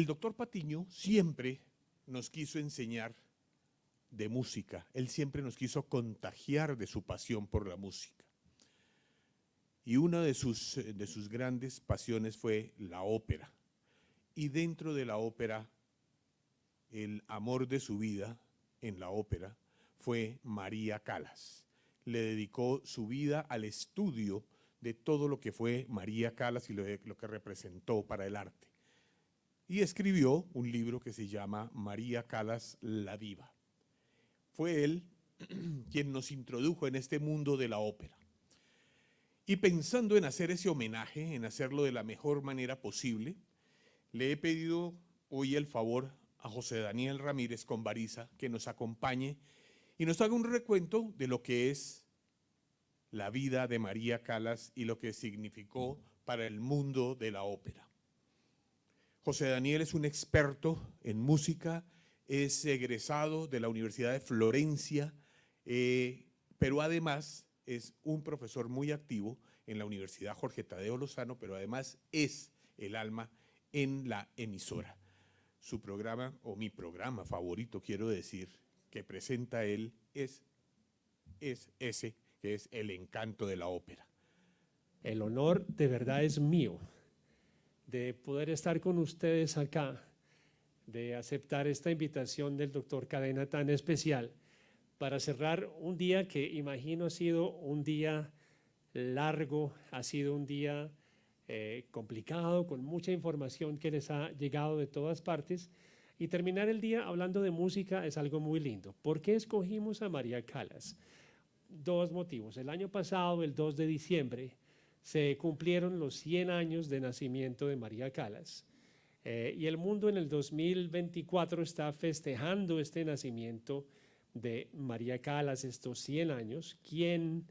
El doctor Patiño siempre nos quiso enseñar de música, él siempre nos quiso contagiar de su pasión por la música. Y una de sus grandes pasiones fue la ópera. Y dentro de la ópera, el amor de su vida en la ópera fue María Callas. Le dedicó su vida al estudio de todo lo que fue María Callas y lo que representó para el arte. Y escribió un libro que se llama María Callas, la diva. Fue él quien nos introdujo en este mundo de la ópera. Y pensando en hacer ese homenaje, en hacerlo de la mejor manera posible, le he pedido hoy el favor a José Daniel Ramírez Conbariza que nos acompañe y nos haga un recuento de lo que es la vida de María Callas y lo que significó para el mundo de la ópera. José Daniel es un experto en música, es egresado de la Universidad de Florencia, pero además es un profesor muy activo en la Universidad Jorge Tadeo Lozano, pero además es el alma en la emisora. Su programa, o mi programa favorito, quiero decir, que presenta él es ese, que es El Encanto de la Ópera. El honor de verdad es mío de poder estar con ustedes acá, de aceptar esta invitación del doctor Cadena tan especial para cerrar un día que imagino ha sido un día largo, ha sido un día complicado, con mucha información que les ha llegado de todas partes, y terminar el día hablando de música es algo muy lindo. ¿Por qué escogimos a María Callas? Dos motivos. El año pasado, el 2 de diciembre, se cumplieron los 100 años de nacimiento de María Callas, y el mundo en el 2024 está festejando este nacimiento de María Callas, estos 100 años, quien,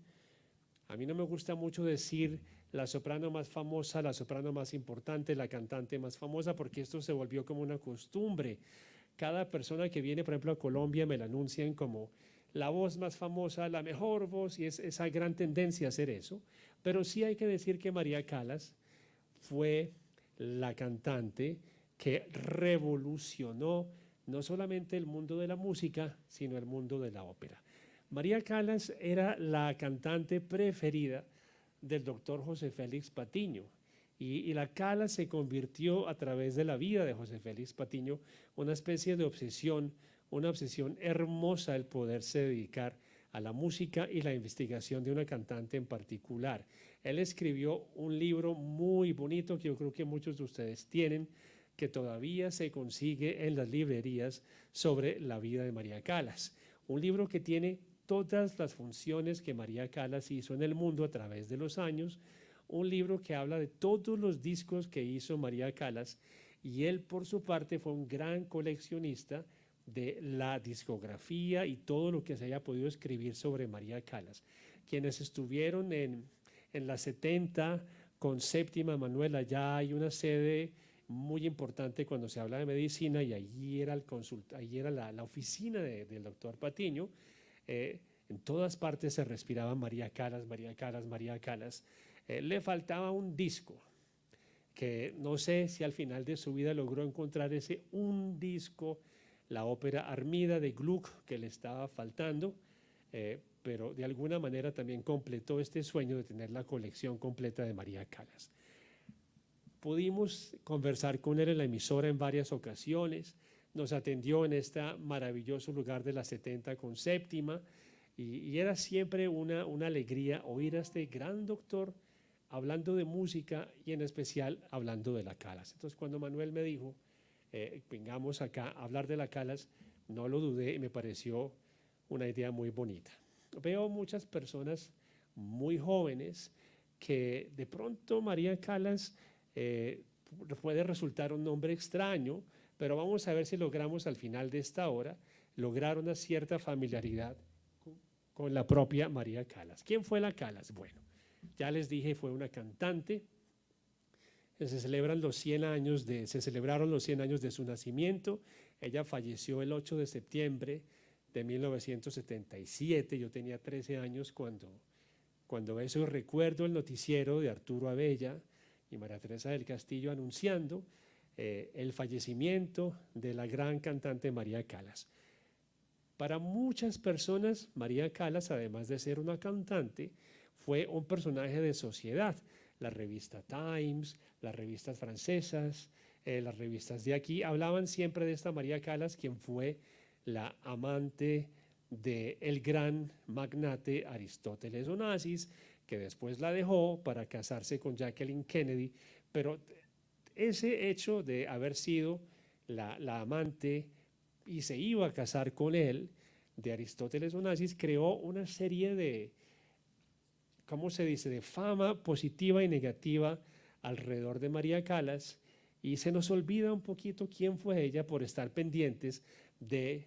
a mí no me gusta mucho decir la soprano más famosa, la soprano más importante, la cantante más famosa, porque esto se volvió como una costumbre. Cada persona que viene, por ejemplo, a Colombia me la anuncian como la voz más famosa, la mejor voz, y es esa gran tendencia a hacer eso. Pero sí hay que decir que María Callas fue la cantante que revolucionó no solamente el mundo de la música, sino el mundo de la ópera. María Callas era la cantante preferida del doctor José Félix Patiño, y la Callas se convirtió a través de la vida de José Félix Patiño una especie de obsesión, una obsesión hermosa el poderse dedicar a la música y la investigación de una cantante en particular. Él escribió un libro muy bonito que yo creo que muchos de ustedes tienen, que todavía se consigue en las librerías, sobre la vida de María Callas. Un libro que tiene todas las funciones que María Callas hizo en el mundo a través de los años, un libro que habla de todos los discos que hizo María Callas, y él por su parte fue un gran coleccionista de la discografía y todo lo que se haya podido escribir sobre María Callas. Quienes estuvieron en la 70 con Séptima Manuel, allá hay una sede muy importante cuando se habla de medicina, y allí era, allí era la oficina del doctor Patiño. En todas partes se respiraba María Callas, María Callas, María Callas. Le faltaba un disco, que no sé si al final de su vida logró encontrar ese un disco, la ópera Armida de Gluck, que le estaba faltando, pero de alguna manera también completó este sueño de tener la colección completa de María Callas. Pudimos conversar con él en la emisora en varias ocasiones, nos atendió en este maravilloso lugar de la 70 con Séptima, y era siempre una alegría oír a este gran doctor hablando de música y en especial hablando de la Callas. Entonces cuando Manuel me dijo, vengamos acá a hablar de la Callas, no lo dudé y me pareció una idea muy bonita. Veo muchas personas muy jóvenes que de pronto María Callas puede resultar un nombre extraño, pero vamos a ver si logramos al final de esta hora lograr una cierta familiaridad con la propia María Callas. ¿Quién fue la Callas? Bueno, ya les dije, fue una cantante. Se celebraron los 100 años de su nacimiento. Ella falleció el 8 de septiembre de 1977. Yo tenía 13 años cuando eso, recuerdo el noticiero de Arturo Abella y María Teresa del Castillo anunciando el fallecimiento de la gran cantante María Callas. Para muchas personas, María Callas, además de ser una cantante, fue un personaje de sociedad. La revista Times, las revistas francesas, las revistas de aquí, hablaban siempre de esta María Callas, quien fue la amante del gran magnate Aristóteles Onassis, que después la dejó para casarse con Jacqueline Kennedy, pero ese hecho de haber sido la amante y se iba a casar con él, de Aristóteles Onassis, creó una serie de, ¿cómo se dice?, de fama positiva y negativa alrededor de María Callas, y se nos olvida un poquito quién fue ella por estar pendientes de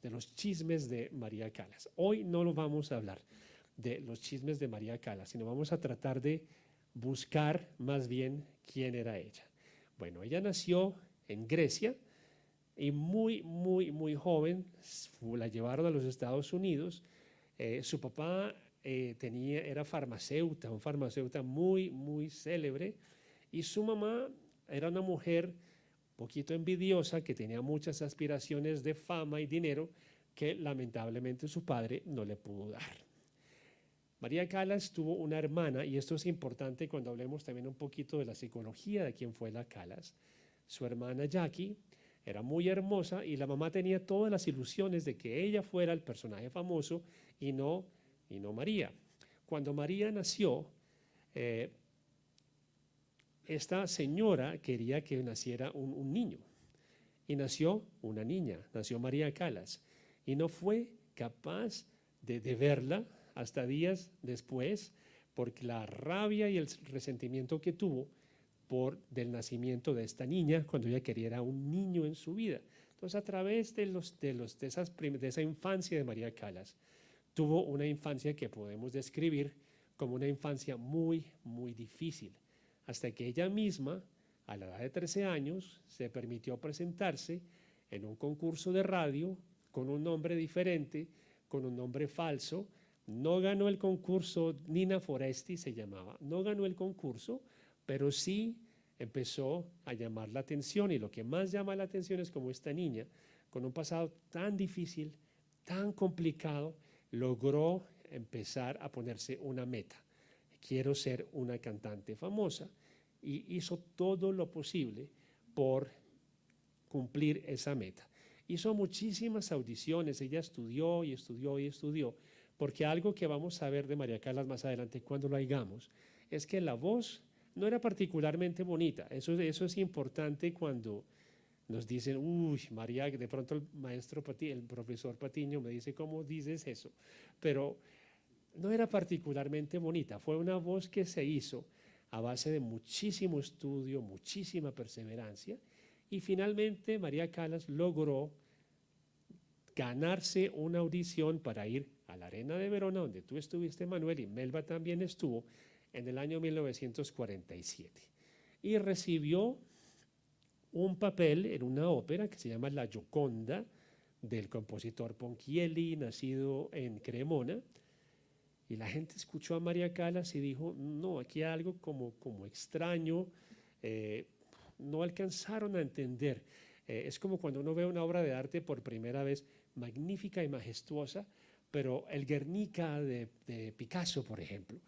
los chismes de María Callas. Hoy no lo vamos a hablar de los chismes de María Callas, sino vamos a tratar de buscar más bien quién era ella. Bueno, ella nació en Grecia y muy joven la llevaron a los Estados Unidos. Su papá era farmacéuta, un farmacéuta muy célebre, y su mamá era una mujer poquito envidiosa que tenía muchas aspiraciones de fama y dinero que lamentablemente su padre no le pudo dar. María Callas tuvo una hermana, y esto es importante cuando hablemos también un poquito de la psicología de quién fue la Callas. Su hermana Jackie era muy hermosa y la mamá tenía todas las ilusiones de que ella fuera el personaje famoso y no María. Cuando María nació, esta señora quería que naciera un niño, y nació una niña, nació María Callas, y no fue capaz de verla hasta días después, porque la rabia y el resentimiento que tuvo del nacimiento de esta niña, cuando ella quería era un niño en su vida. Entonces, a través de esa infancia de María Callas, tuvo una infancia que podemos describir como una infancia muy difícil, hasta que ella misma, a la edad de 13 años, se permitió presentarse en un concurso de radio con un nombre diferente, con un nombre falso. No ganó el concurso, Nina Foresti se llamaba, no ganó el concurso, pero sí empezó a llamar la atención, y lo que más llama la atención es cómo esta niña, con un pasado tan difícil, tan complicado, logró empezar a ponerse una meta. Quiero ser una cantante famosa, y hizo todo lo posible por cumplir esa meta. Hizo muchísimas audiciones, ella estudió y estudió, porque algo que vamos a ver de María Callas más adelante cuando lo hagamos, es que la voz no era particularmente bonita. Eso es importante cuando nos dicen, uy, María, de pronto el profesor Patiño me dice, ¿cómo dices eso? Pero no era particularmente bonita, fue una voz que se hizo a base de muchísimo estudio, muchísima perseverancia, y finalmente María Callas logró ganarse una audición para ir a la Arena de Verona, donde tú estuviste, Manuel, y Melba también estuvo, en el año 1947. Y recibió un papel en una ópera que se llama La Gioconda, del compositor Ponchielli, nacido en Cremona. Y la gente escuchó a María Callas y dijo, no, aquí hay algo como extraño, no alcanzaron a entender. Es como cuando uno ve una obra de arte por primera vez, magnífica y majestuosa, pero el Guernica de Picasso, por ejemplo,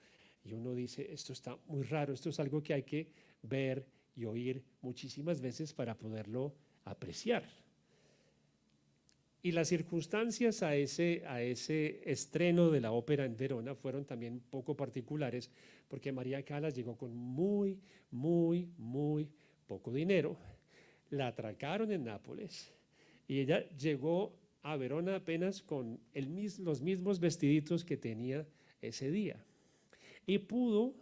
y uno dice, esto está muy raro, esto es algo que hay que ver y oír muchísimas veces para poderlo apreciar. Y las circunstancias a ese estreno de la ópera en Verona fueron también poco particulares, porque María Callas llegó con muy poco dinero, la atracaron en Nápoles, y ella llegó a Verona apenas con los mismos vestiditos que tenía ese día. Y pudo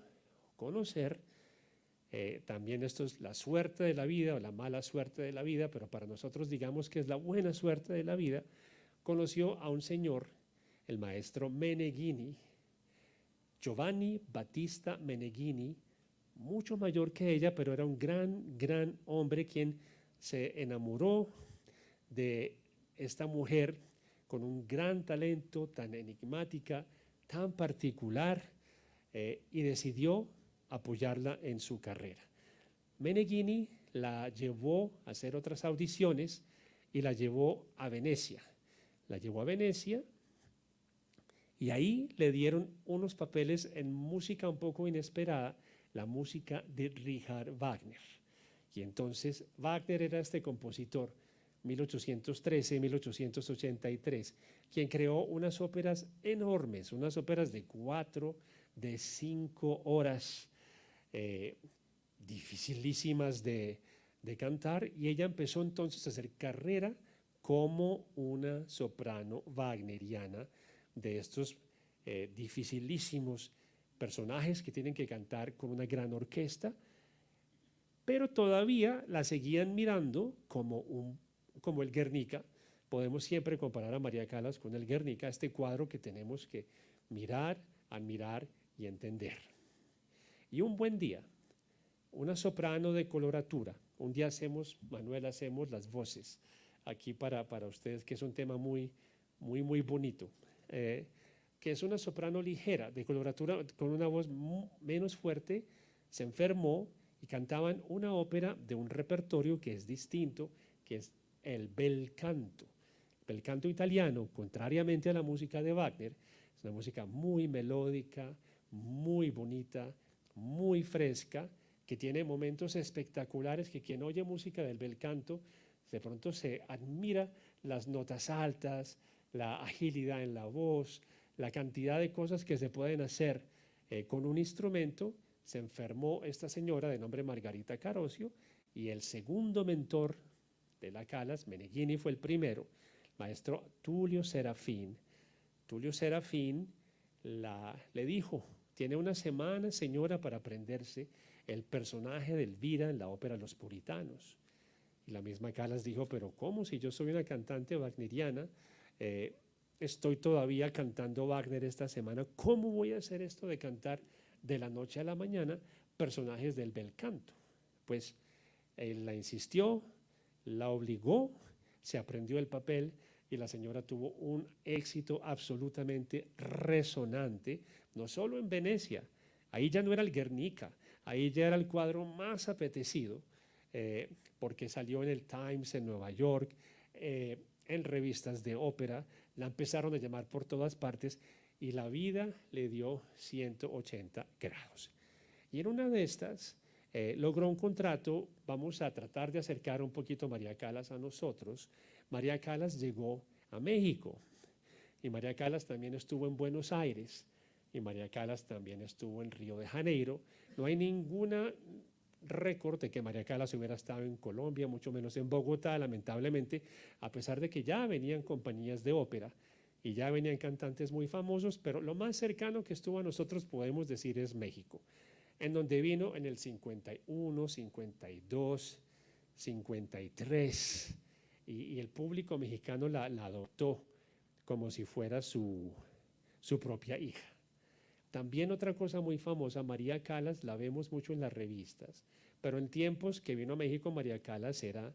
conocer, también esto es la suerte de la vida o la mala suerte de la vida, pero para nosotros digamos que es la buena suerte de la vida, conoció a un señor, el maestro Meneghini, Giovanni Battista Meneghini, mucho mayor que ella, pero era un gran hombre quien se enamoró de esta mujer con un gran talento, tan enigmática, tan particular, y decidió apoyarla en su carrera. Meneghini la llevó a hacer otras audiciones y la llevó a Venecia. La llevó a Venecia y ahí le dieron unos papeles en música un poco inesperada, la música de Richard Wagner. Y entonces Wagner era este compositor, 1813-1883, quien creó unas óperas enormes, unas óperas de 4, de 5 horas, dificilísimas de cantar, y ella empezó entonces a hacer carrera como una soprano wagneriana de estos dificilísimos personajes que tienen que cantar con una gran orquesta, pero todavía la seguían mirando como el Guernica. Podemos siempre comparar a María Callas con el Guernica, este cuadro que tenemos que mirar, admirar y entender. Y un buen día, una soprano de coloratura, un día Manuel, hacemos las voces aquí para ustedes, que es un tema muy bonito, que es una soprano ligera, de coloratura, con una voz menos fuerte, se enfermó y cantaban una ópera de un repertorio que es distinto, que es el bel canto. El bel canto italiano, contrariamente a la música de Wagner, es una música muy melódica, muy bonita, muy fresca, que tiene momentos espectaculares, que quien oye música del bel canto de pronto se admira las notas altas, la agilidad en la voz, la cantidad de cosas que se pueden hacer con un instrumento. Se enfermó esta señora de nombre Margarita Carosio, y el segundo mentor de la Callas, Meneghini fue el primero, maestro Tullio Serafin. Tullio Serafin le dijo: tiene una semana, señora, para aprenderse el personaje de Elvira en la ópera Los Puritanos. Y la misma Callas dijo: pero ¿cómo? Si yo soy una cantante wagneriana, estoy todavía cantando Wagner esta semana, ¿cómo voy a hacer esto de cantar de la noche a la mañana personajes del bel canto? Pues él la insistió, la obligó, se aprendió el papel, y la señora tuvo un éxito absolutamente resonante, no solo en Venecia, ahí ya no era el Guernica, ahí ya era el cuadro más apetecido, porque salió en el Times en Nueva York, en revistas de ópera, la empezaron a llamar por todas partes, y la vida le dio 180 grados. Y en una de estas logró un contrato. Vamos a tratar de acercar un poquito a María Callas a nosotros. María Callas llegó a México, y María Callas también estuvo en Buenos Aires, y María Callas también estuvo en Río de Janeiro. No hay ninguna récord de que María Callas hubiera estado en Colombia, mucho menos en Bogotá, lamentablemente, a pesar de que ya venían compañías de ópera y ya venían cantantes muy famosos, pero lo más cercano que estuvo a nosotros, podemos decir, es México, en donde vino en el 51, 52, 53, y el público mexicano la adoptó como si fuera su propia hija. También otra cosa muy famosa, María Callas, la vemos mucho en las revistas, pero en tiempos que vino a México, María Callas era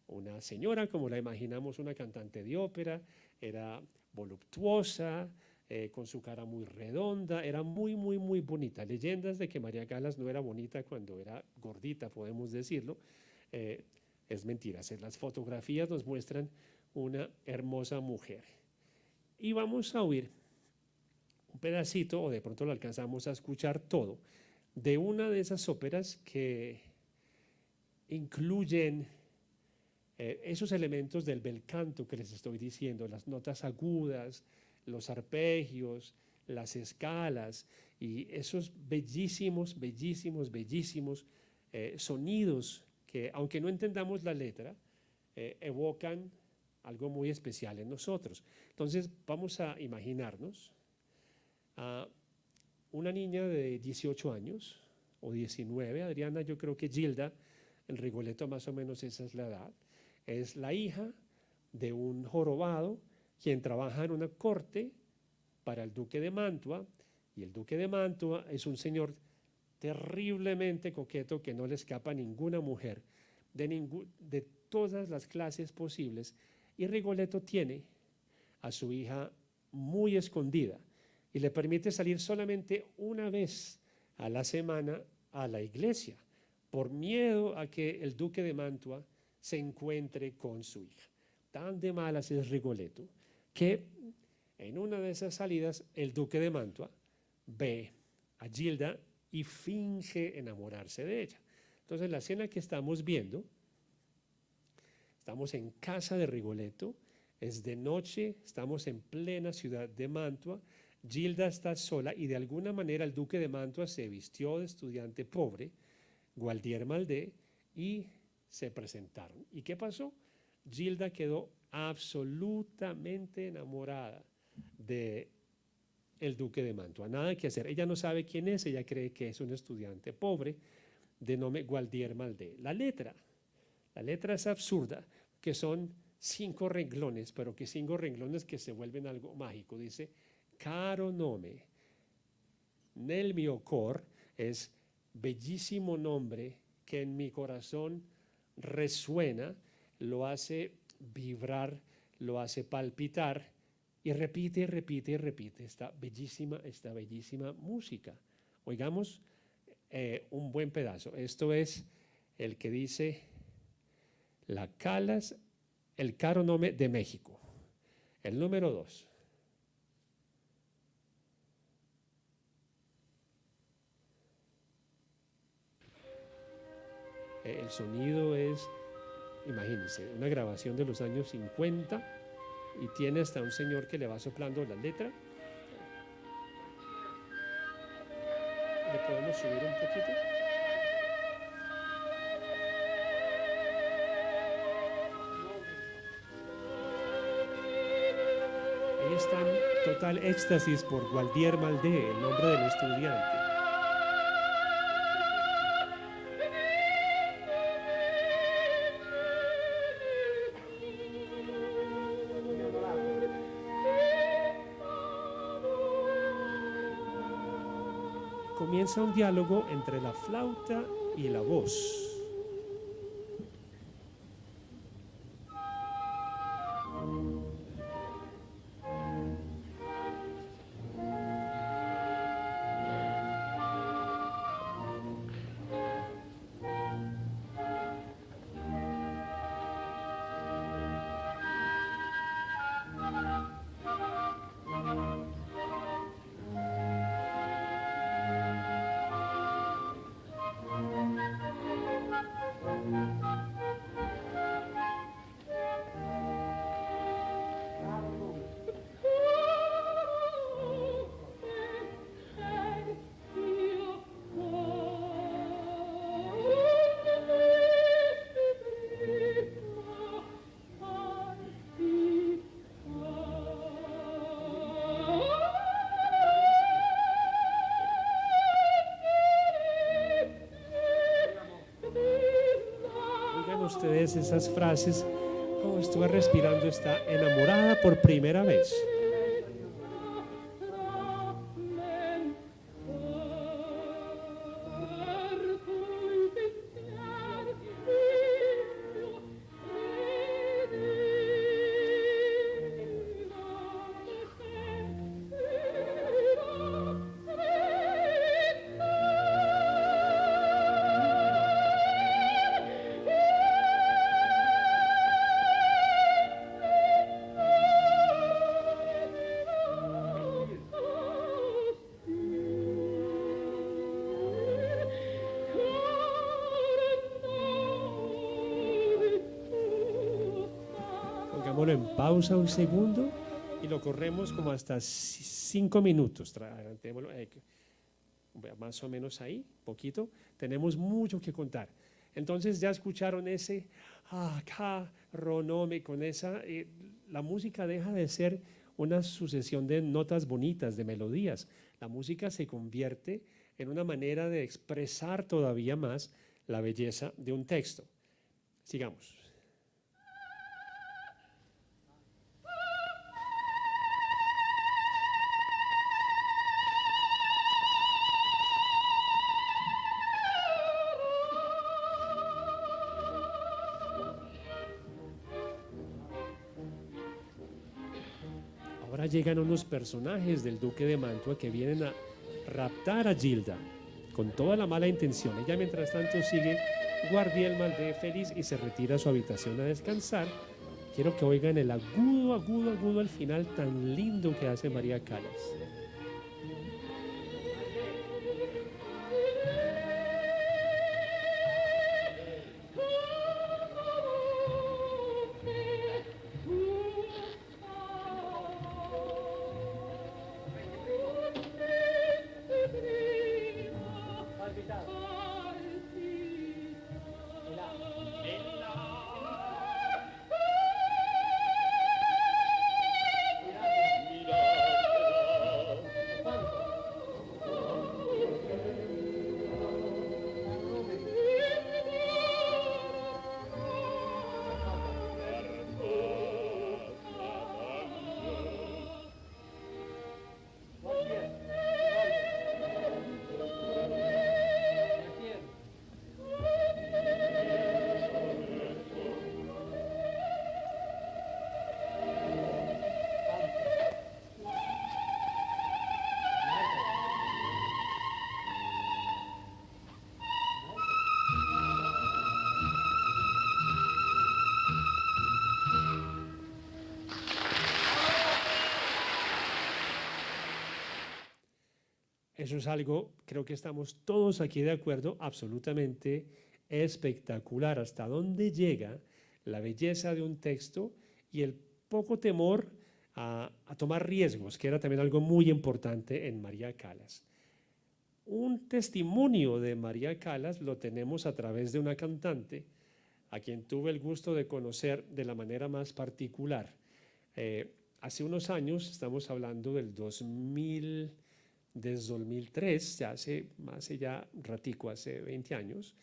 una señora, como la imaginamos, una cantante de ópera, era voluptuosa, con su cara muy redonda, era muy bonita. Leyendas de que María Callas no era bonita cuando era gordita, podemos decirlo, es mentira. Las fotografías nos muestran una hermosa mujer. Y vamos a oír un pedacito, o de pronto lo alcanzamos a escuchar todo, de una de esas óperas que incluyen esos elementos del bel canto que les estoy diciendo, las notas agudas, los arpegios, las escalas, y esos bellísimos sonidos que, aunque no entendamos la letra, evocan algo muy especial en nosotros. Entonces vamos a imaginarnos a una niña de 18 años o 19, Adriana, yo creo que Gilda, en Rigoletto más o menos esa es la edad, es la hija de un jorobado quien trabaja en una corte para el duque de Mantua, y el duque de Mantua es un señor terriblemente coqueto que no le escapa a ninguna mujer de todas las clases posibles, y Rigoletto tiene a su hija muy escondida y le permite salir solamente una vez a la semana a la iglesia, por miedo a que el duque de Mantua se encuentre con su hija. Tan de malas es Rigoletto que en una de esas salidas el duque de Mantua ve a Gilda y finge enamorarse de ella. Entonces la escena que estamos viendo, estamos en casa de Rigoletto, es de noche, estamos en plena ciudad de Mantua, Gilda está sola y de alguna manera el duque de Mantua se vistió de estudiante pobre, Gualdier Maldé, y se presentaron. ¿Y qué pasó? Gilda quedó absolutamente enamorada de el duque de Mantua, nada que hacer. Ella no sabe quién es, ella cree que es un estudiante pobre de nombre Gualdier Maldé. La letra es absurda, que son 5 renglones, pero que 5 renglones que se vuelven algo mágico. Dice, caro nome, nel mio cor, es bellísimo nombre que en mi corazón resuena, lo hace vibrar, lo hace palpitar y repite, repite, repite esta bellísima música. Oigamos un buen pedazo. Esto es el que dice La Calas, el caro nome de México. El número 2. El sonido es, imagínense, una grabación de los años 50 y tiene hasta un señor que le va soplando la letra. ¿Le podemos subir un poquito? Ahí está en total éxtasis por Gualdier Maldé, el nombre del estudiante. Comienza un diálogo entre la flauta y la voz. Ustedes esas frases, oh, estuve respirando, está enamorada por primera vez. Pongámoslo en pausa un segundo y lo corremos como hasta 5 minutos. Más o menos ahí, poquito. Tenemos mucho que contar. Entonces ya escucharon ese caro nome con esa. La música deja de ser una sucesión de notas bonitas, de melodías. La música se convierte en una manera de expresar todavía más la belleza de un texto. Sigamos. Ahora llegan unos personajes del duque de Mantua que vienen a raptar a Gilda con toda la mala intención. Ella mientras tanto sigue Guardiel Maldé feliz y se retira a su habitación a descansar. Quiero que oigan el agudo, agudo, agudo al final tan lindo que hace María Callas. Eso es algo, creo que estamos todos aquí de acuerdo, absolutamente espectacular. Hasta dónde llega la belleza de un texto y el poco temor a tomar riesgos, que era también algo muy importante en María Callas. Un testimonio de María Callas lo tenemos a través de una cantante a quien tuve el gusto de conocer de la manera más particular. Hace unos años, estamos hablando del 2000, desde 2003, ya hace ya ratico, hace 20 años,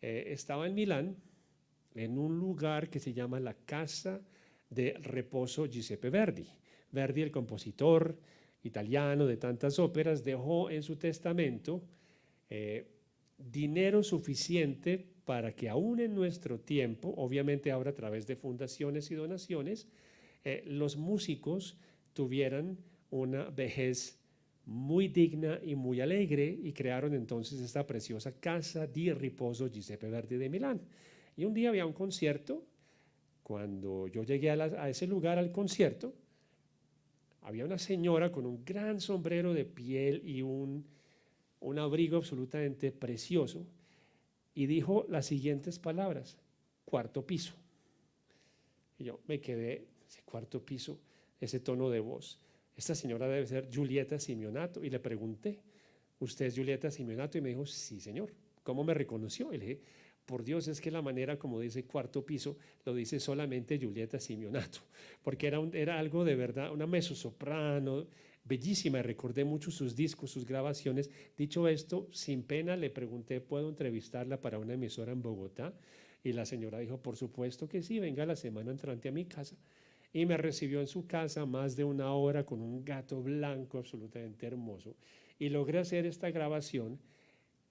estaba en Milán, en un lugar que se llama la Casa de Reposo Giuseppe Verdi. Verdi, el compositor italiano de tantas óperas, dejó en su testamento dinero suficiente para que aún en nuestro tiempo, obviamente ahora a través de fundaciones y donaciones, los músicos tuvieran una vejez muy digna y muy alegre, y crearon entonces esta preciosa Casa di Riposo Giuseppe Verdi de Milán. Y un día había un concierto. Cuando yo llegué a ese lugar al concierto, había una señora con un gran sombrero de piel y un abrigo absolutamente precioso, y dijo las siguientes palabras: cuarto piso. Y yo me quedé, ese cuarto piso, ese tono de voz. Esta señora debe ser Giulietta Simeonato. Y le pregunté: ¿usted es Giulietta Simeonato? Y me dijo: sí, señor. ¿Cómo me reconoció? Y le dije: por Dios, es que la manera como dice cuarto piso lo dice solamente Giulietta Simeonato, porque era algo de verdad, una mezzosoprano bellísima, y recordé mucho sus discos, sus grabaciones. Dicho esto, sin pena le pregunté: ¿puedo entrevistarla para una emisora en Bogotá? Y la señora dijo: por supuesto que sí, venga la semana entrante a mi casa. Y me recibió en su casa más de una hora con un gato blanco absolutamente hermoso, y logré hacer esta grabación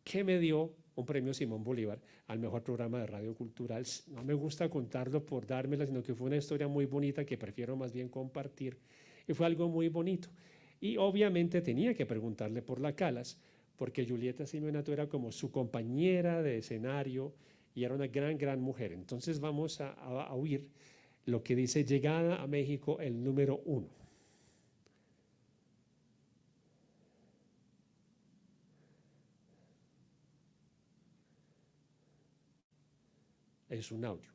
que me dio un premio Simón Bolívar al mejor programa de radio cultural. No me gusta contarlo por dármela, sino que fue una historia muy bonita que prefiero más bien compartir, y fue algo muy bonito. Y obviamente tenía que preguntarle por la Callas, porque Giulietta Simeonato era como su compañera de escenario y era una gran, gran mujer. Entonces vamos a oír lo que dice Llegada a México, el número 1. Es un audio.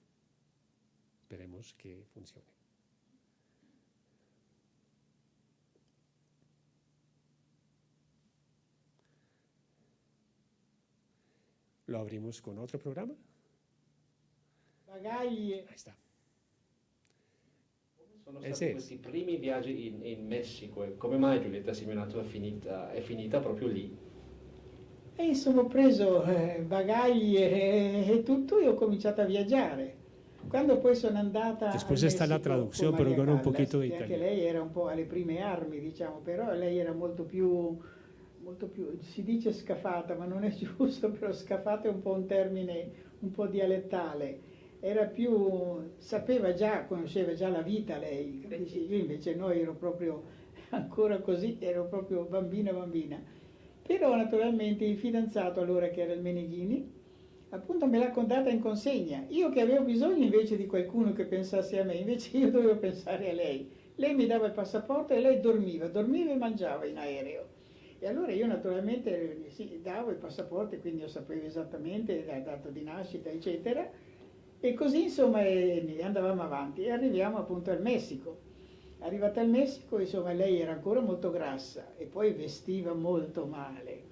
Esperemos que funcione. ¿Lo abrimos con otro programa? Bagagli. Ahí está. Sono stati questi primi viaggi in Messico, e come mai Giulietta Simeonato è finita proprio lì? E insomma ho preso bagagli e tutto, e ho cominciato a viaggiare. Quando poi sono andata Después al está la Messico traducción, con pero Maria con un Callas, poquito de che anche italiano. lei era un po' alle prime armi, diciamo, però lei era molto più, si dice scafata, ma non è giusto, però scafata è un po' un termine un po' dialettale. Era più, sapeva già, conosceva già la vita lei, capisci? Io invece no, ero proprio ancora così, ero proprio bambina. Però naturalmente il fidanzato allora, che era il Meneghini, appunto me l'ha data in consegna. Io che avevo bisogno invece di qualcuno che pensasse a me, invece io dovevo pensare a lei. Lei mi dava il passaporto e lei dormiva e mangiava in aereo. E allora io naturalmente sì, davo il passaporto, quindi io sapevo esattamente la data di nascita, eccetera. E così insomma andavamo avanti e arriviamo appunto al Messico. Arrivata al Messico, insomma, lei era ancora molto grassa e poi vestiva molto male.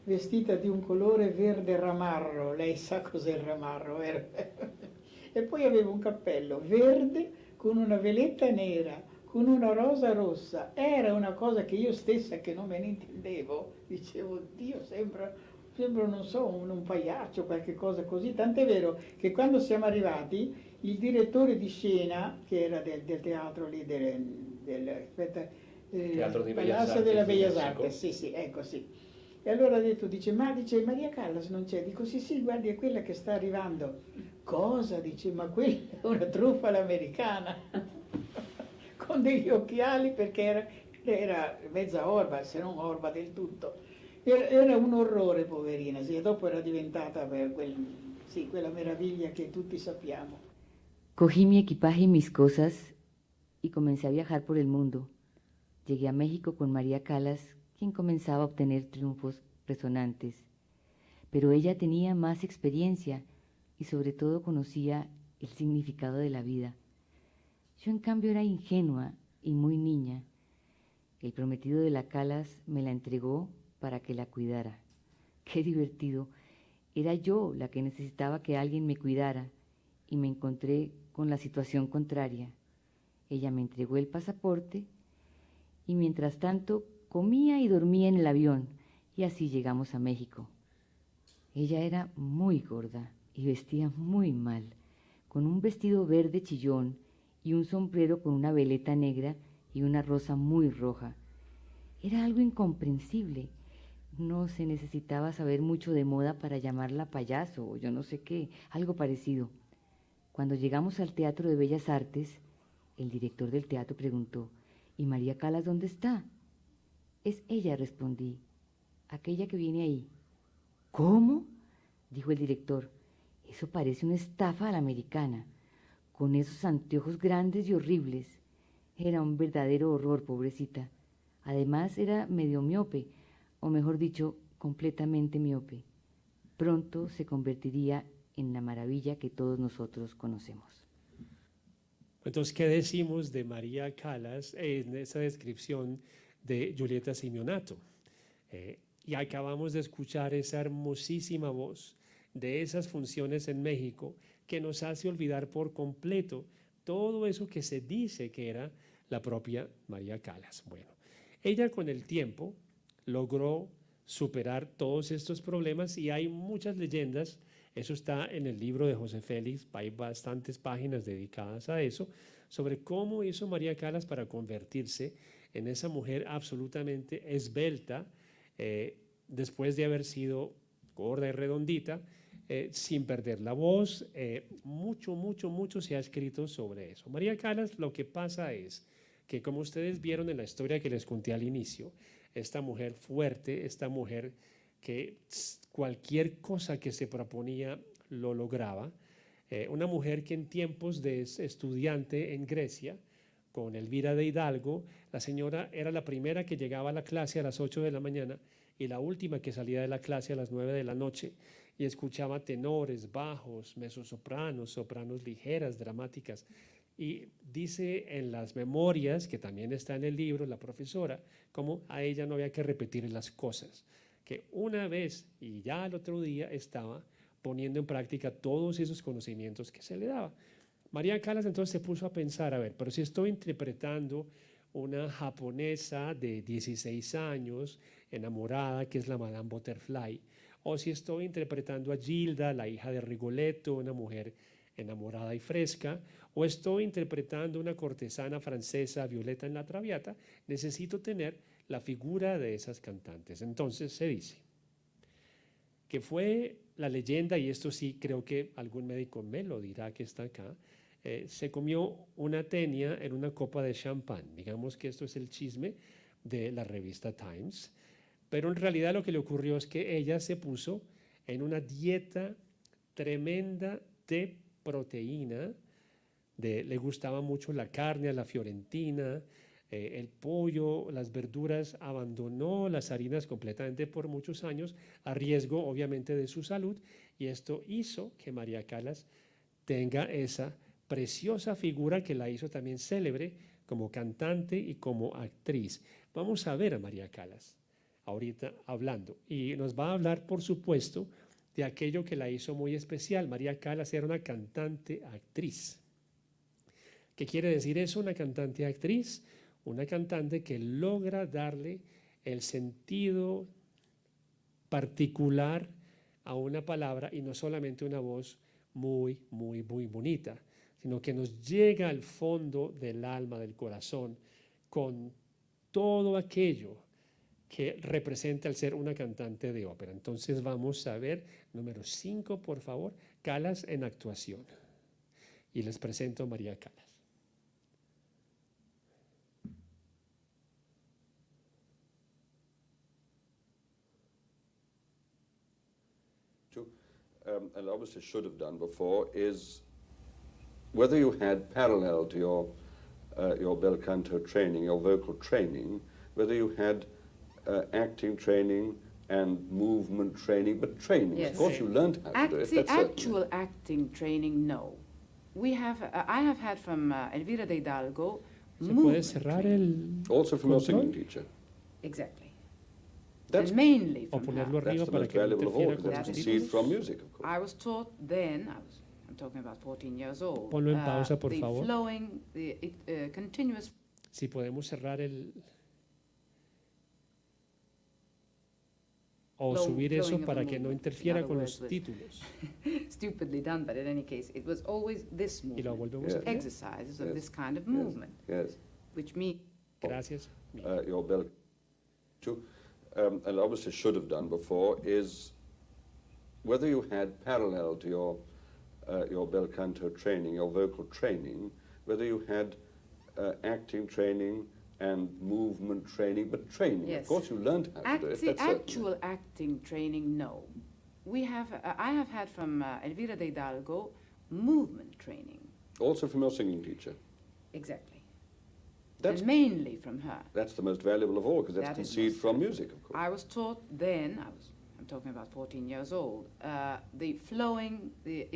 Vestita di un colore verde ramarro, lei sa cos'è il ramarro, vero? E poi aveva un cappello verde con una veletta nera, con una rosa rossa. Era una cosa che io stessa, che non me ne intendevo, dicevo, Dio, sembra non so, un pagliaccio, qualche cosa così. Tant'è vero che quando siamo arrivati, il direttore di scena, che era del teatro lì, aspetta, Teatro di Bellas Palazzo Artes della di Bellas Messico. Artes, sì, sì, ecco sì. E allora ha detto, dice Maria Callas non c'è? Dico sì, sì, guardi, è quella che sta arrivando. Cosa? Dice, ma quella è una truffa all'americana, con degli occhiali perché era mezza orba, se non orba del tutto. Era un orrore, poverina, sì, e dopo era diventata sì, quella meraviglia che tutti sappiamo. Cogí mi equipaje y mis cosas y comencé a viajar por el mundo. Llegué a México con María Callas, quien comenzaba a obtener triunfos resonantes. Pero ella tenía más experiencia y sobre todo conocía el significado de la vida. Yo en cambio era ingenua y muy niña. El prometido de la Callas me la entregó para que la cuidara. Qué divertido. Era yo la que necesitaba que alguien me cuidara y me encontré con la situación contraria. Ella me entregó el pasaporte y mientras tanto comía y dormía en el avión y así llegamos a México. Ella era muy gorda y vestía muy mal, con un vestido verde chillón y un sombrero con una veleta negra y una rosa muy roja. Era algo incomprensible. No se necesitaba saber mucho de moda para llamarla payaso o yo no sé qué, algo parecido. Cuando llegamos al Teatro de Bellas Artes, el director del teatro preguntó, ¿y María Callas dónde está? Es ella, respondí, aquella que viene ahí. ¿Cómo? Dijo el director, eso parece una estafa a la americana, con esos anteojos grandes y horribles. Era un verdadero horror, pobrecita. Además era medio miope, o mejor dicho, completamente miope. Pronto se convertiría en la maravilla que todos nosotros conocemos. Entonces, ¿qué decimos de María Callas en esa descripción de Julieta Simeonato? Y acabamos de escuchar esa hermosísima voz de esas funciones en México que nos hace olvidar por completo todo eso que se dice que era la propia María Callas. Bueno, ella con el tiempo logró superar todos estos problemas y hay muchas leyendas. Eso está en el libro de José Félix, hay bastantes páginas dedicadas a eso, sobre cómo hizo María Callas para convertirse en esa mujer absolutamente esbelta, después de haber sido gorda y redondita, sin perder la voz. Mucho se ha escrito sobre eso. María Callas, lo que pasa es que, como ustedes vieron en la historia que les conté al inicio, esta mujer fuerte, esta mujer que cualquier cosa que se proponía lo lograba, una mujer que en tiempos de estudiante en Grecia, con Elvira de Hidalgo, la señora era la primera que llegaba a la clase a las 8 de la mañana y la última que salía de la clase a las 9 de la noche y escuchaba tenores, bajos, mezzosopranos, sopranos ligeras, dramáticas. Y dice en las memorias, que también está en el libro, la profesora, cómo a ella no había que repetir las cosas, que una vez y ya al otro día estaba poniendo en práctica todos esos conocimientos que se le daba. María Callas entonces se puso a pensar, a ver, pero si estoy interpretando una japonesa de 16 años, enamorada, que es la Madame Butterfly, o si estoy interpretando a Gilda, la hija de Rigoletto, una mujer enamorada y fresca, o estoy interpretando una cortesana francesa, Violeta en la Traviata, necesito tener la figura de esas cantantes. Entonces se dice que fue la leyenda, y esto sí creo que algún médico me lo dirá que está acá, se comió una tenia en una copa de champán. Digamos que esto es el chisme de la revista Times. Pero en realidad lo que le ocurrió es que ella se puso en una dieta tremenda de proteína, le gustaba mucho la carne a la fiorentina, el pollo, las verduras, abandonó las harinas completamente por muchos años, a riesgo obviamente de su salud, y esto hizo que María Callas tenga esa preciosa figura que la hizo también célebre como cantante y como actriz. Vamos a ver a María Callas ahorita hablando, y nos va a hablar, por supuesto, de aquello que la hizo muy especial. María Callas era una cantante actriz. ¿Qué quiere decir eso? Una cantante actriz, una cantante que logra darle el sentido particular a una palabra y no solamente una voz muy, muy, muy bonita, sino que nos llega al fondo del alma, del corazón, con todo aquello que representa el ser una cantante de ópera. Entonces vamos a ver, número 5, por favor, Callas en actuación. Y les presento a María Callas. And obviously should have done before, is whether you had parallel to your bel canto training, your vocal training, whether you had acting training and movement training, but training. Yes. Of course, you learned how to do it. That's Actual acting training, no. We have. I have had from Elvira de Hidalgo ¿Se puede movement cerrar training. el Also from your control? singing teacher. Exactly. That's, And mainly O from ponerlo her. that's arriba the para most que no valuable of all, interfiera because con that's That los is- conceived títulos. from music, of course. I was taught then. I'm talking about 14 years old. Ponlo en pausa, por the favor. flowing, the continuous. Si podemos cerrar el... O subir eso flowing of para the que no movement. interfiera In con other los words, títulos. Stupidly done, but in any case, it was always this Y lo movement. volvemos a Yes. hacer. Exercises of Yes. this kind of Yes. movement, Yes. which means Gracias. Your bel to, and obviously should have done before, is whether you had parallel to your bel canto training, your vocal training, whether you had acting training and movement training, but training. Yes. Of course, you learned how to do it. That's certain. actual acting training, no. We have. I have had from Elvira de Hidalgo movement training. Also from your singing teacher. Exactly. That's, And mainly from her. that's the most valuable of all, because that's That is conceived most from valuable. music, of course. I was taught then. I'm talking about 14 years old. The flowing, the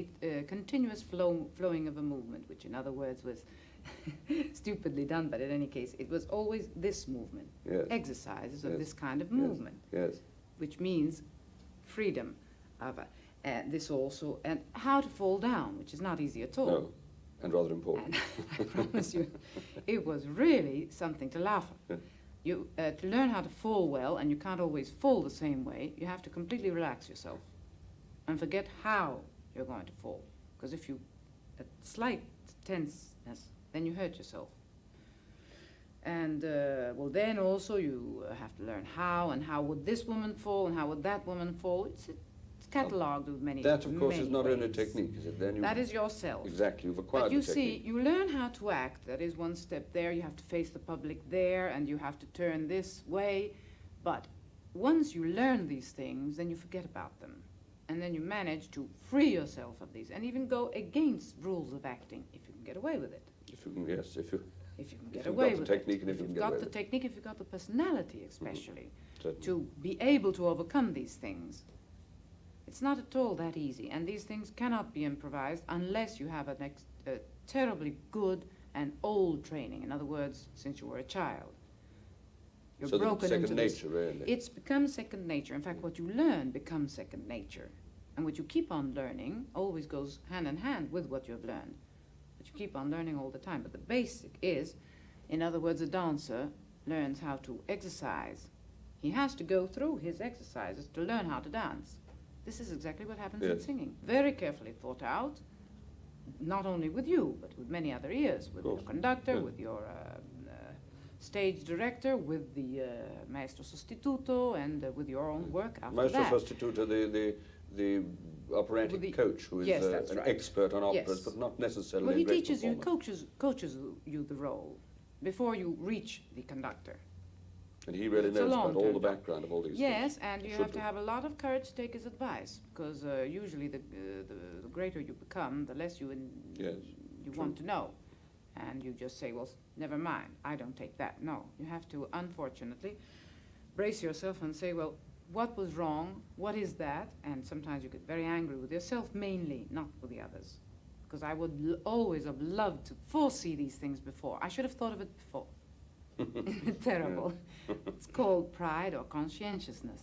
continuous flowing of a movement, which in other words was stupidly done, but in any case, it was always this movement. Yes. Exercises of Yes. this kind of Yes. movement, Yes. which means freedom of this also, and how to fall down, which is not easy at all. No. And rather important. And I promise you, it was really something to laugh at. You, to learn how to fall well, and you can't always fall the same way, you have to completely relax yourself and forget how you're going to fall. Because if you, a slight tenseness, then you hurt yourself. And well, then also you have to learn how, and how would this woman fall, and how would that woman fall. It's catalogued with many. That, of course, is many not only ways. technique, is it? Then you That is yourself. exactly. You've acquired But you the see, technique. you learn how to act. That is one step there. You have to face the public there, and you have to turn this way. But once you learn these things, then you forget about them. And then you manage to free yourself of these and even go against rules of acting if you can get away with it. If you can, yes, if you If you can get you've away got the with technique it. and if If you you've can get got away the with it. technique, if you've got the personality especially, certainly. to be able to overcome these things. It's not at all that easy, and these things cannot be improvised unless you have a terribly good and old training. In other words, since you were a child. You're So that it's broken second into this. nature, really. It's become second nature. In fact, what you learn becomes second nature. And what you keep on learning always goes hand in hand with what you have learned. But you keep on learning all the time. But the basic is, in other words, a dancer learns how to exercise. He has to go through his exercises to learn how to dance. This is exactly what happens in Yes. singing. Very carefully thought out, not only with you, but with many other ears, with your course. conductor, Yeah. with your stage director, with the maestro sostituto, and with your own work after Maestro that. sostituto, the operatic With the- coach who is yes, that's an right. expert on operas, Yes. but not necessarily Well, a he great teaches you, performer. coaches you the role before you reach the conductor. And he really It's a knows about all the long-term job. background of all these Yes, things. and you Should have to do. have a lot of courage to take his advice, because usually the greater you become, the less Yes, you true. want to know. And you just say, well, never mind, I don't take that. No, you have to, unfortunately, brace yourself and say, well, what was wrong? What is that? And sometimes you get very angry with yourself, mainly, not with the others. Because I would always have loved to foresee these things before. I should have thought of it before. Terrible. It's called pride or conscientiousness.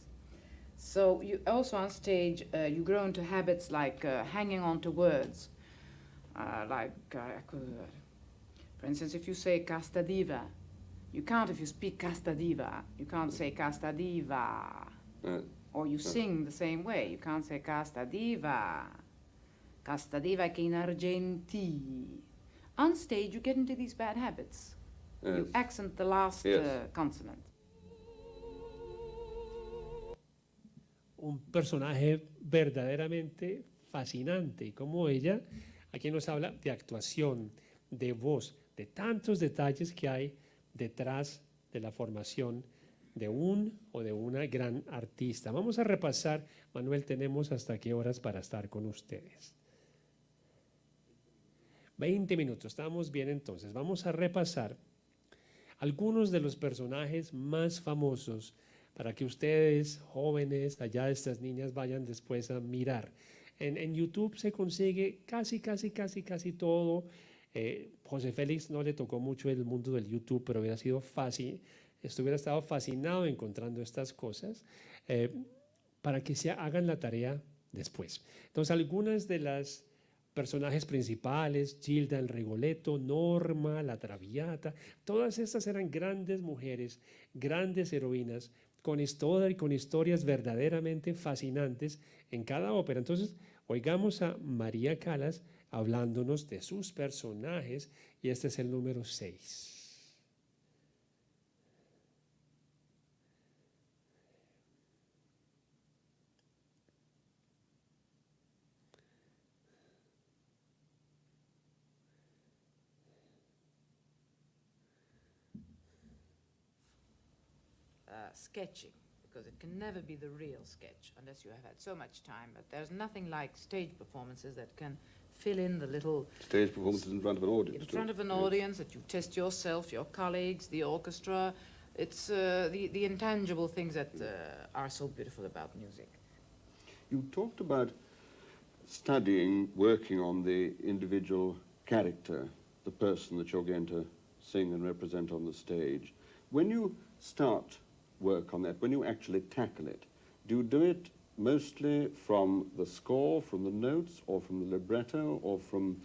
So you also on stage, you grow into habits like hanging on to words. For instance, if you say casta diva, you can't, if you speak casta diva, you can't say casta diva. Or you sing the same way. You can't say casta diva. Casta diva che in argenti. On stage, you get into these bad habits. You accent the last Yes. consonant. Un personaje verdaderamente fascinante, y como ella, aquí nos habla de actuación, de voz, de tantos detalles que hay detrás de la formación de un o de una gran artista. Vamos a repasar, Manuel, tenemos hasta qué horas para estar con ustedes. 20 minutos, estamos bien entonces. Vamos a repasar algunos de los personajes más famosos para que ustedes, jóvenes, allá estas niñas, vayan después a mirar. En YouTube se consigue casi todo. José Félix no le tocó mucho el mundo del YouTube, pero hubiera sido fácil, estuviera estado fascinado encontrando estas cosas para que se hagan la tarea después. Entonces, algunas de las personajes principales, Gilda el Rigoletto, Norma, la Traviata, todas estas eran grandes mujeres, grandes heroínas, con historias verdaderamente fascinantes en cada ópera. Entonces, oigamos a María Callas hablándonos de sus personajes, y este es el número 6. Sketching, because it can never be the real sketch unless you have had so much time. But there's nothing like stage performances that can fill in the little Stage performances in front of an audience. in too. front of an Yes. audience, that you test yourself, your colleagues, the orchestra. It's the intangible things that are so beautiful about music. You talked about studying, working on the individual character, the person that you're going to sing and represent on the stage. When you start work on that, when you actually tackle it, do you do it mostly from the score, from the notes, or from the libretto, or from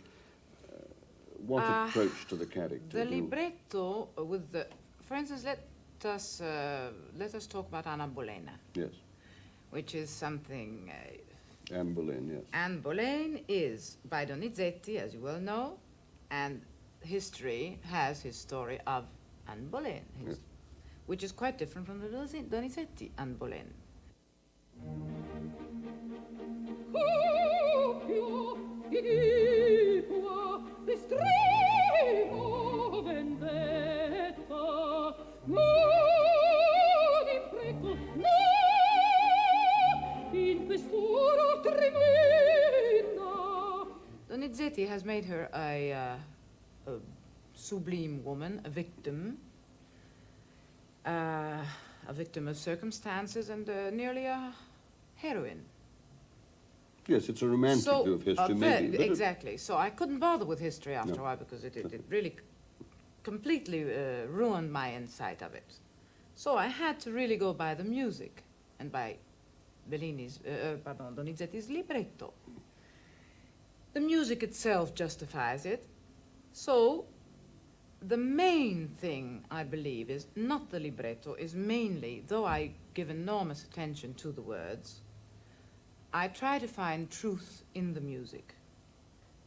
what approach to the character? The do you- libretto with the, for instance, let us talk about Anna Bolena, Yes, which is something. Anne Boleyn, yes. Anne Boleyn is by Donizetti, as you well know, and history has his story of Anne Boleyn, Yes. which is quite different from the Donizetti Anne Boleyn. Donizetti has made her a sublime woman, a victim of circumstances, and nearly a heroine. Yes, it's a romantic view of history, maybe. but it- exactly. So I couldn't bother with history after No. a while because it really completely ruined my insight of it. So I had to really go by the music and by Donizetti's libretto. The music itself justifies it. So the main thing, I believe, is not the libretto, is mainly, though I give enormous attention to the words, I try to find truth in the music.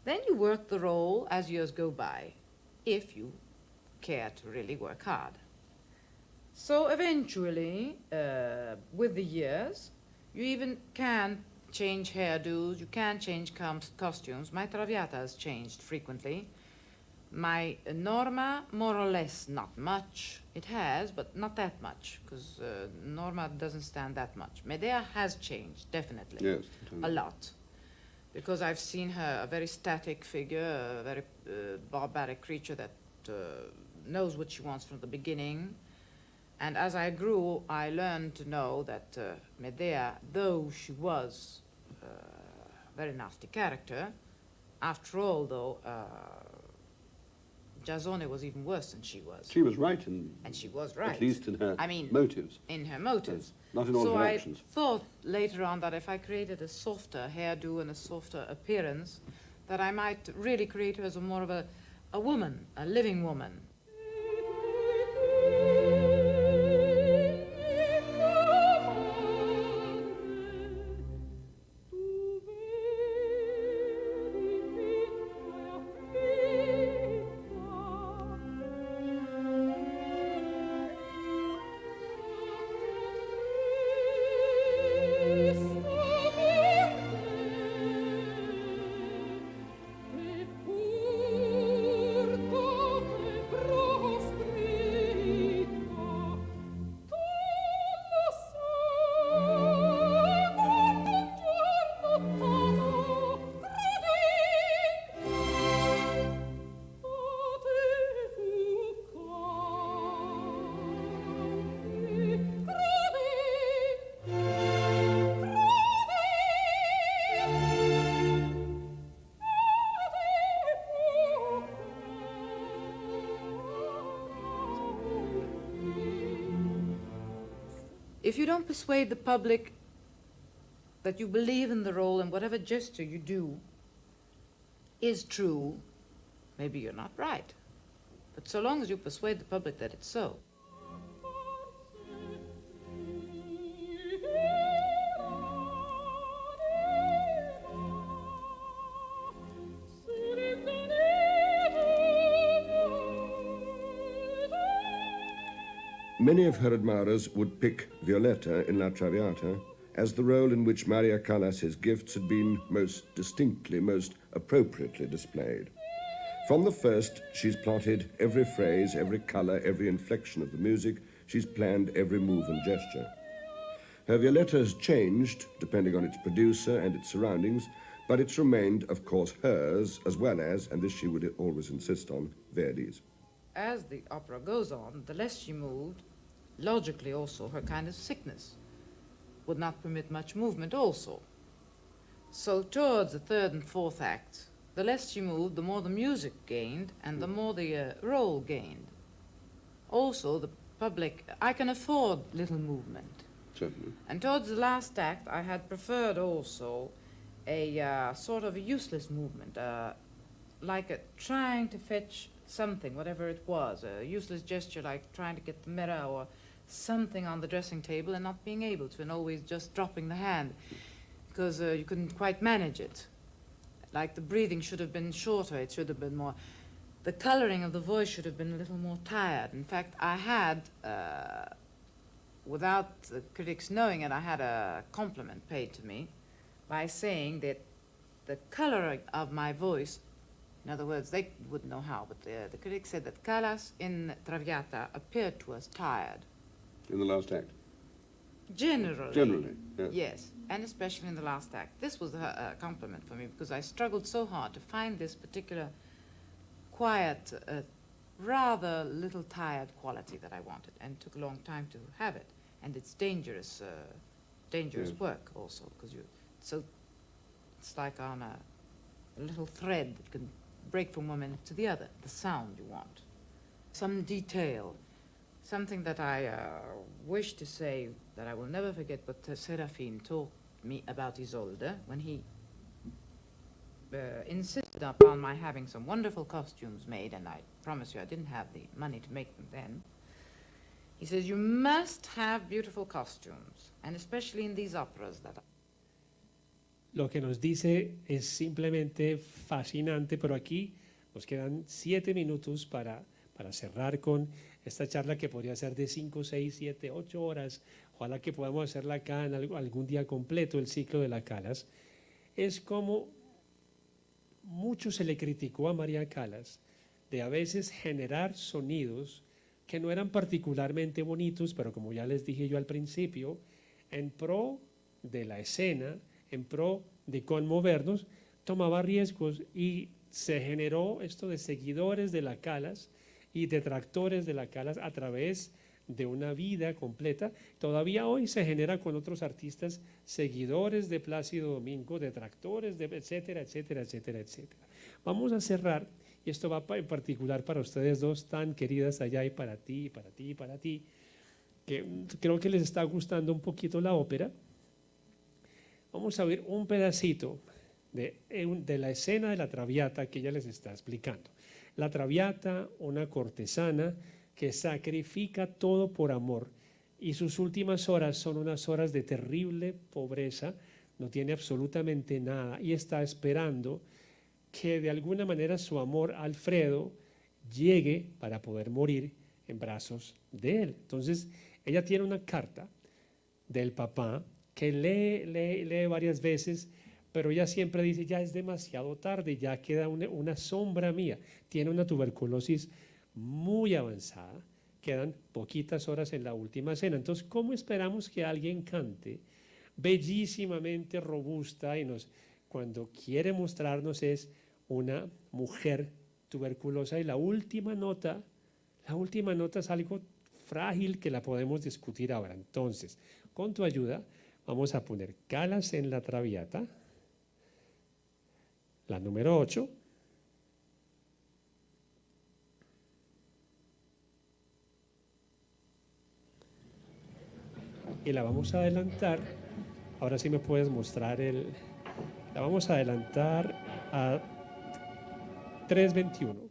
Then you work the role as years go by, if you care to really work hard. So eventually, with the years, you even can change hairdos, you can change costumes. My Traviata has changed frequently. My Norma, more or less, not much. It has, but not that much, because Norma doesn't stand that much. Medea has changed, definitely. Yes. A lot. Because I've seen her a very static figure, a very barbaric creature that knows what she wants from the beginning. And as I grew, I learned to know that Medea, though she was a very nasty character, after all, though, Giasone was even worse than she was. She was right in, And she was right. at least in her I mean, motives. in her motives. Yes, not in all so her I actions. thought later on that if I created a softer hairdo and a softer appearance, that I might really create her as more of a woman, a living woman. If you don't persuade the public that you believe in the role and whatever gesture you do is true, maybe you're not right. But so long as you persuade the public that it's so. Many of her admirers would pick Violetta in La Traviata as the role in which Maria Callas's gifts had been most distinctly, most appropriately displayed. From the first, she's plotted every phrase, every color, every inflection of the music. She's planned every move and gesture. Her Violetta has changed, depending on its producer and its surroundings, but it's remained, of course, hers, as well as, and this she would always insist on, Verdi's. As the opera goes on, the less she moved, logically also her kind of sickness would not permit much movement also. So towards the third and fourth act, the less she moved, the more the music gained and the more the role gained. Also, the public, I can afford little movement. Certainly. And towards the last act, I had preferred also a sort of a useless movement, like trying to fetch something, whatever it was, a useless gesture like trying to get the mirror or something on the dressing table and not being able to, and always just dropping the hand because you couldn't quite manage it. Like the breathing should have been shorter, it should have been more, the coloring of the voice should have been a little more tired. In fact, I had, without the critics knowing it, I had a compliment paid to me by saying that the coloring of my voice, in other words, they wouldn't know how, but the critics said that Callas in Traviata appeared to us tired. In the last act? Generally. Generally, yes. Yes, and especially in the last act. This was a compliment for me because I struggled so hard to find this particular quiet, rather little tired quality that I wanted, and it took a long time to have it. And it's dangerous, dangerous Yes. work also, because it's like on a little thread that can break from one minute to the other, the sound you want. Some detail, something that I wish to say that I will never forget what Serafin told me about Isolde when he insisted upon my having some wonderful costumes made, and I promise you I didn't have the money to make them then. He says, you must have beautiful costumes, and especially in these operas that Lo que nos dice es simplemente fascinante, pero aquí nos quedan 7 minutos para cerrar con esta charla que podría ser de 5, 6, 7, 8 horas. Ojalá que podamos hacerla acá en algún día completo, el ciclo de la Callas. Es como mucho se le criticó a María Callas de a veces generar sonidos que no eran particularmente bonitos, pero como ya les dije yo al principio, en pro de la escena, en pro de conmovernos, tomaba riesgos y se generó esto de seguidores de la Calas y detractores de la Calas a través de una vida completa. Todavía hoy se genera con otros artistas seguidores de Plácido Domingo, detractores, de etcétera, etcétera, etcétera, etcétera. Vamos a cerrar, y esto va en particular para ustedes dos tan queridas allá, y para ti, y para ti, y para ti, que creo que les está gustando un poquito la ópera. Vamos a ver un pedacito de la escena de la Traviata que ella les está explicando. La Traviata, una cortesana que sacrifica todo por amor, y sus últimas horas son unas horas de terrible pobreza, no tiene absolutamente nada y está esperando que de alguna manera su amor Alfredo llegue para poder morir en brazos de él. Entonces ella tiene una carta del papá que lee varias veces, pero ella siempre dice, ya es demasiado tarde, ya queda una sombra mía. Tiene una tuberculosis muy avanzada, quedan poquitas horas en la última cena. Entonces, ¿cómo esperamos que alguien cante bellísimamente robusta y cuando quiere mostrarnos es una mujer tuberculosa, y la última nota es algo frágil que la podemos discutir ahora? Entonces, con tu ayuda, vamos a poner Calas en la Traviata, la número 8, y la vamos a adelantar. Ahora sí me puedes mostrar la vamos a adelantar a 3:21.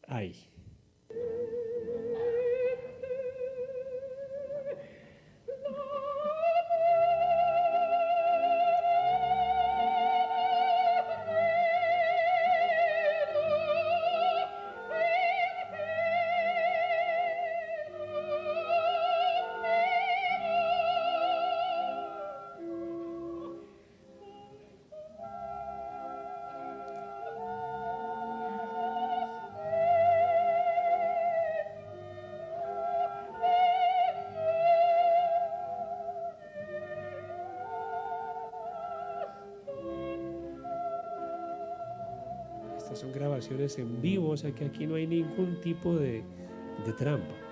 Ahí. Estas son grabaciones en vivo, o sea que aquí no hay ningún tipo de trampa.